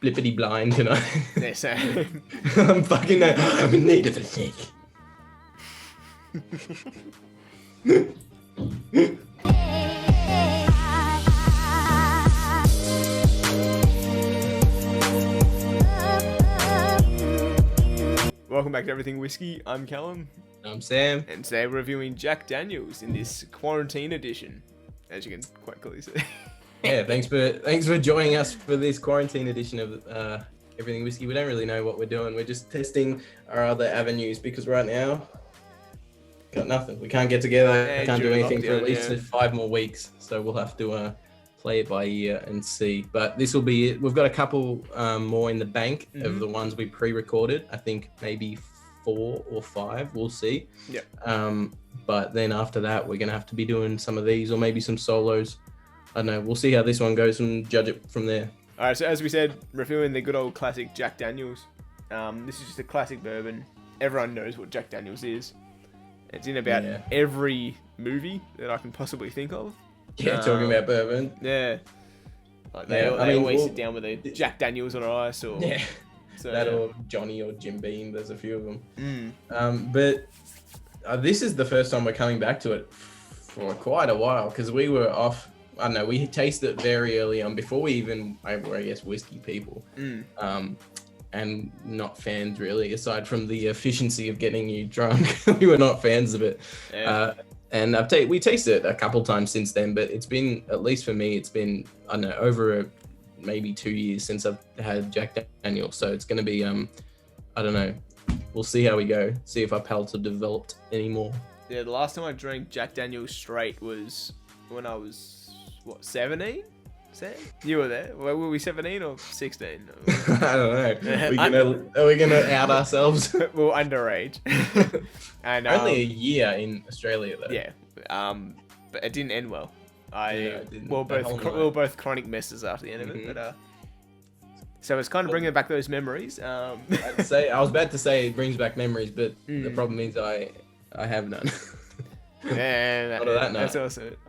flippity blind tonight. Yeah, so I'm in need of a sick. welcome back to Everything Whiskey. I'm Callum, I'm Sam. and today we're reviewing Jack Daniels in this quarantine edition, as you can quite clearly see. Yeah, thanks for joining us for this quarantine edition of Everything Whiskey. We don't really know what we're doing. We're just testing our other avenues because right now, got nothing. We can't get together. Yeah, Can't do during anything for at lockdown, least 5 more weeks. So we'll have to play it by ear and see. But this will be it. We've got a couple more in the bank of the ones we pre-recorded. I think maybe 4 or 5. We'll see. Yeah. But then after that, we're gonna have to be doing some of these or maybe some solos. I don't know. We'll see how this one goes and judge it from there. All right, so as we said, reviewing the good old classic Jack Daniels. This is just a classic bourbon. Everyone knows what Jack Daniels is. It's in about every movie that I can possibly think of. Yeah, talking about bourbon. Yeah. Like they always sit down with a Jack Daniels on ice or... Yeah. So, That or Johnny or Jim Beam. There's a few of them. Mm. But this is the first time we're coming back to it for quite a while because we were off. I don't know. We tasted it very early on before we even were, I guess, whiskey people. And not fans really, aside from the efficiency of getting you drunk. We were not fans of it. Yeah. And we tasted it a couple times since then, but it's been, at least for me, it's been, I don't know, over maybe 2 years since I've had Jack Daniels. So it's going to be, I don't know. We'll see how we go. See if our palates have developed anymore. Yeah, the last time I drank Jack Daniels straight was when I was, 17? Sam? You were there. Were we 17 or 16? I don't know. Are we gonna out ourselves? Well, underage. And only a year in Australia though. Yeah. But it didn't end well. It didn't. We were both chronic messes after the end of it. But so it's kind of bringing back those memories. I was about to say it brings back memories, but the problem is I have none. Yeah, That's also it.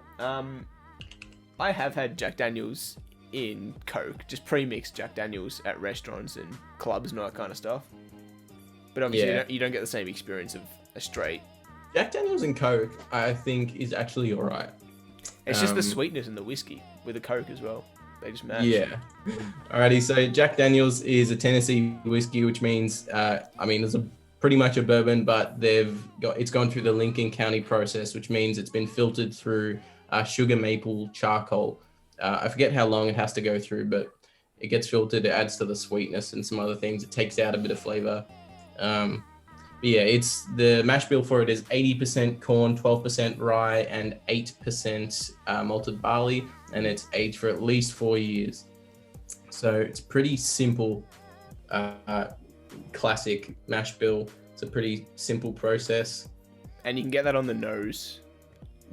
I have had Jack Daniels in Coke, just pre-mixed Jack Daniels at restaurants and clubs and all that kind of stuff. But obviously you don't get the same experience of a straight. Jack Daniels and Coke, I think, is actually alright. It's just the sweetness in the whiskey with the Coke as well. They just match. Yeah. Alrighty, so Jack Daniels is a Tennessee whiskey, which means, it's pretty much a bourbon, but it's gone through the Lincoln County process, which means it's been filtered through sugar maple charcoal. I forget how long it has to go through, but it gets filtered. It adds to the sweetness and some other things. It takes out a bit of flavor. But yeah, it's the mash bill for it is 80% corn, 12% rye, and 8% malted barley, and it's aged for at least 4 years. So it's pretty simple, classic mash bill. It's a pretty simple process, and you can get that on the nose.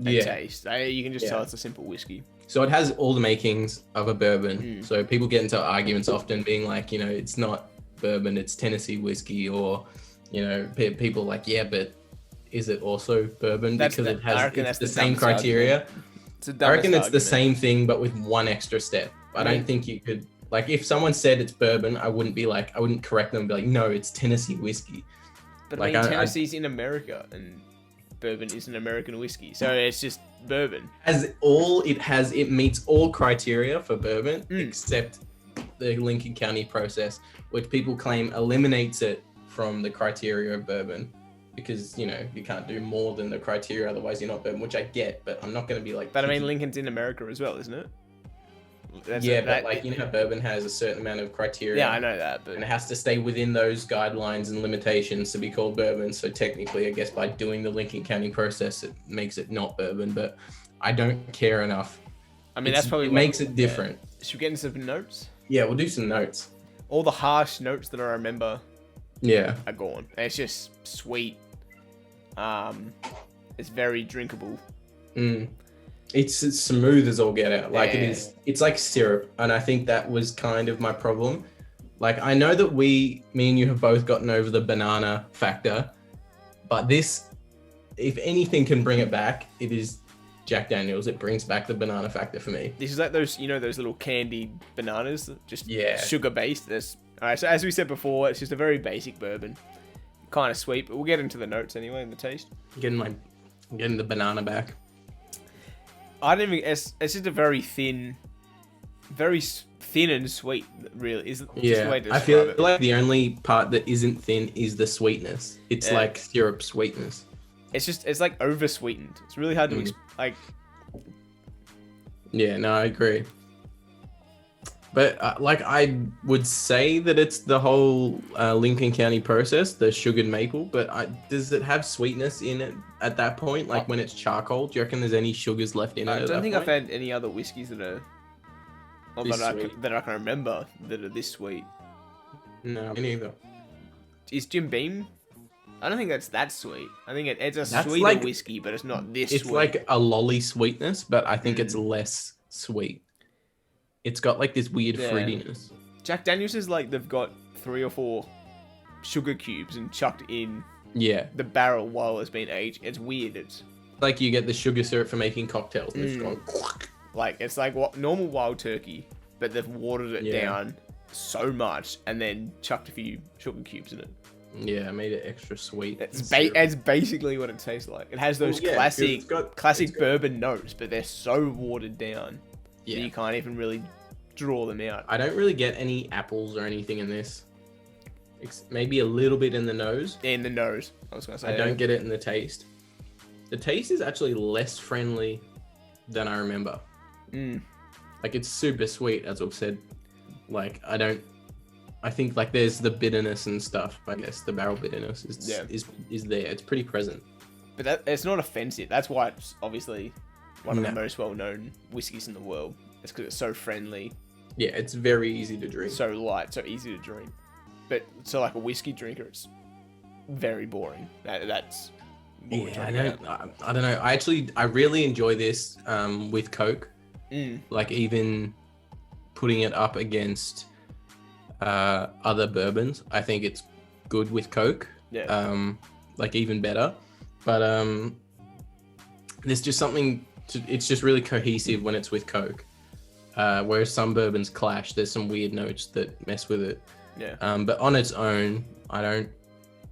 Taste. You can just tell it's a simple whiskey. So it has all the makings of a bourbon. So people get into arguments often being like, it's not bourbon, it's Tennessee whiskey, or, people like, yeah, but is it also bourbon? Because it's the same criteria. I reckon it's the same thing, but with one extra step. I don't think you could, like, if someone said it's bourbon, I wouldn't correct them and be like, no, it's Tennessee whiskey. But Tennessee's in America, and bourbon is an American whiskey, so it's just bourbon. It meets all criteria for bourbon except the Lincoln County process, which people claim eliminates it from the criteria of bourbon because you can't do more than the criteria, otherwise you're not bourbon, which I get, but I'm not going to be like. But I mean, Lincoln's in America as well, isn't it? Bourbon has a certain amount of criteria. Yeah, I know that, but and it has to stay within those guidelines and limitations to be called bourbon. So technically, I guess by doing the Lincoln County process, it makes it not bourbon. But I don't care enough. I mean, that's probably it makes it different. Should we get into some notes? Yeah, we'll do some notes. All the harsh notes that I remember. Yeah, are gone. It's just sweet. It's very drinkable. It's smooth as all get out. Like it's like syrup. And I think that was kind of my problem. Like, I know that me and you have both gotten over the banana factor, but this, if anything can bring it back, it is Jack Daniels, it brings back the banana factor for me. This is like those, those little candied bananas, just Yeah. sugar based. All right, so as we said before, it's just a very basic bourbon, kind of sweet, but we'll get into the notes anyway and the taste. I'm getting the banana back. I don't even. It's just a very thin and sweet. Really, is just the way to describe I feel it. like the only part that isn't thin is the sweetness. It's like syrup sweetness. It's like over sweetened. It's really hard to like. Yeah, no, I agree. But I would say that it's the whole Lincoln County process, the sugared maple. But does it have sweetness in it at that point? Like when it's charcoal, do you reckon there's any sugars left in it? I don't think I've had any other whiskeys that are that I can remember that are this sweet. No, me neither. Is Jim Beam? I don't think that's that sweet. I think it's a sweeter whiskey, but it's not this sweet. It's like a lolly sweetness, but I think it's less sweet. It's got like this weird fruitiness. Jack Daniels is like they've got 3 or 4 sugar cubes and chucked in the barrel while it's been aged. It's weird. It's like you get the sugar syrup for making cocktails and it's gone. Like it's like what normal wild turkey, but they've watered it down so much and then chucked a few sugar cubes in it. Yeah, made it extra sweet. It's basically what it tastes like. It has those classic bourbon notes, but they're so watered down that you can't even really draw them out. I don't really get any apples or anything in this. Maybe a little bit in the nose. In the nose, I was gonna say. I don't get it in the taste. The taste is actually less friendly than I remember. Like it's super sweet, as I've said. Like I think like there's the bitterness and stuff. I guess the barrel bitterness is there. It's pretty present. But it's not offensive. That's why it's obviously one of the most well-known whiskeys in the world. It's because it's so friendly. Yeah, it's very easy to drink. So light, so easy to drink. But so like a whiskey drinker, it's very boring. That's what we're talking about. I don't know. I really enjoy this with Coke. Like even putting it up against other bourbons, I think it's good with Coke. Like even better. But there's just something it's just really cohesive when it's with Coke. Whereas some bourbons clash, there's some weird notes that mess with it. But on its own, I don't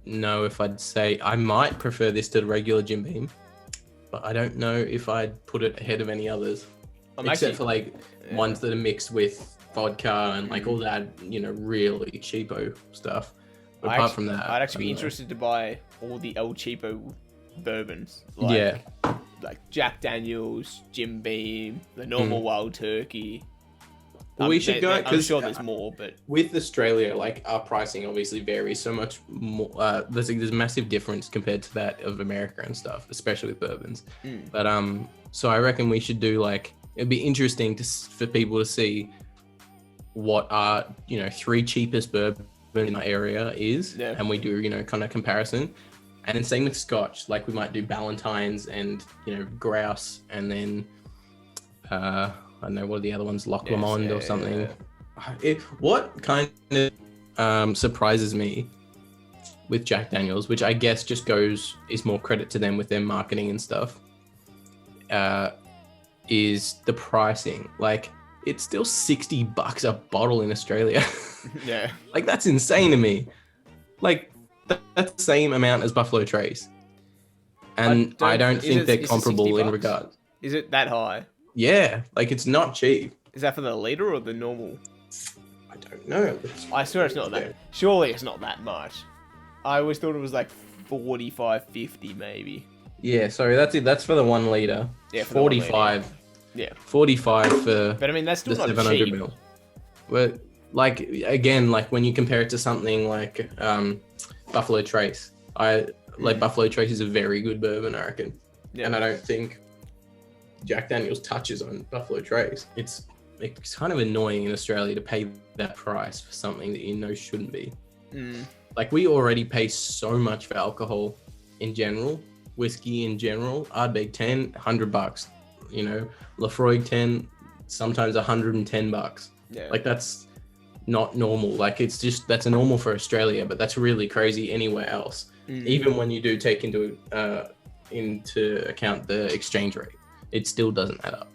know if I'd say I might prefer this to the regular Jim Beam, but I don't know if I'd put it ahead of any others, except for like ones that are mixed with vodka and like all that, really cheapo stuff. But apart from that, I'd actually be interested to buy all the El Cheapo bourbons. Like Jack Daniels, Jim Beam, the normal Wild Turkey. We should go, I'm sure there's more, but with Australia, like our pricing obviously varies so much more. There's a massive difference compared to that of America and stuff, especially with bourbons. But so I reckon we should do it'd be interesting for people to see what our 3 cheapest bourbon in our area is, and we do kind of comparison. And then same with Scotch, like we might do Ballantine's and Grouse, and then I don't know, what are the other ones, Loch Lomond or something. What kind of surprises me with Jack Daniels, which I guess just is more credit to them with their marketing and stuff, is the pricing. Like it's still $60 a bottle in Australia. Like that's insane to me. Like that's the same amount as Buffalo Trace, and I don't think they're comparable in regards. Is it that high? Yeah, like it's not cheap. Is that for the liter or the normal? I don't know. I swear it's not that. Surely it's not that much. I always thought it was like 45, 50 maybe. Yeah, sorry, that's it. That's for the 1 liter. Yeah, 45. Yeah, 45 for. But I mean, that's still the not 700 cheap. mil. But like again, like when you compare it to something like Buffalo Trace, Buffalo Trace is a very good bourbon, I reckon. And I don't think Jack Daniels touches on Buffalo Trace. It's kind of annoying in Australia to pay that price for something that shouldn't be. Like we already pay so much for alcohol in general, whiskey in general. Ardbeg 10, $100. Lafroig 10, sometimes $110. Like that's not normal. Like that's a normal for Australia, but that's really crazy anywhere else. Even when you do take into account the exchange rate. it still doesn't add up.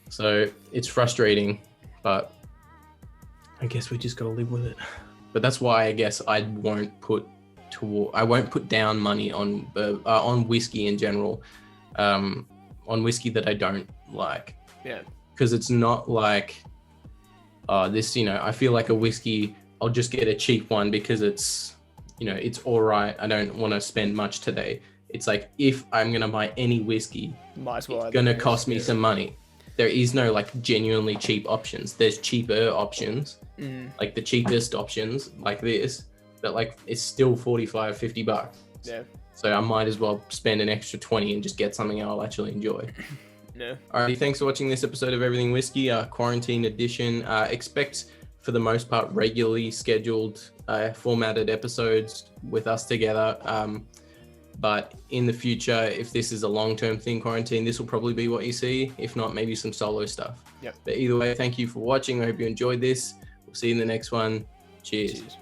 So it's frustrating, but I guess we just got to live with it. But that's why I guess I won't put down money on whiskey in general, on whiskey that I don't like. Yeah. Because it's not like this, I feel like a whiskey, I'll just get a cheap one because it's, it's all right. I don't want to spend much today. It's like, if I'm going to buy any whiskey, it's going to cost me some money. There is no like genuinely cheap options. There's cheaper options, like the cheapest options like this, but like it's still $45-$50. Yeah. So I might as well spend an extra 20 and just get something I'll actually enjoy. Yeah. Alrighty, thanks for watching this episode of Everything Whiskey, quarantine edition. Expect, for the most part, regularly scheduled, formatted episodes with us together. But in the future, if this is a long-term thing, quarantine, this will probably be what you see. If not, maybe some solo stuff. Yep. But either way, thank you for watching. I hope you enjoyed this. We'll see you in the next one. Cheers.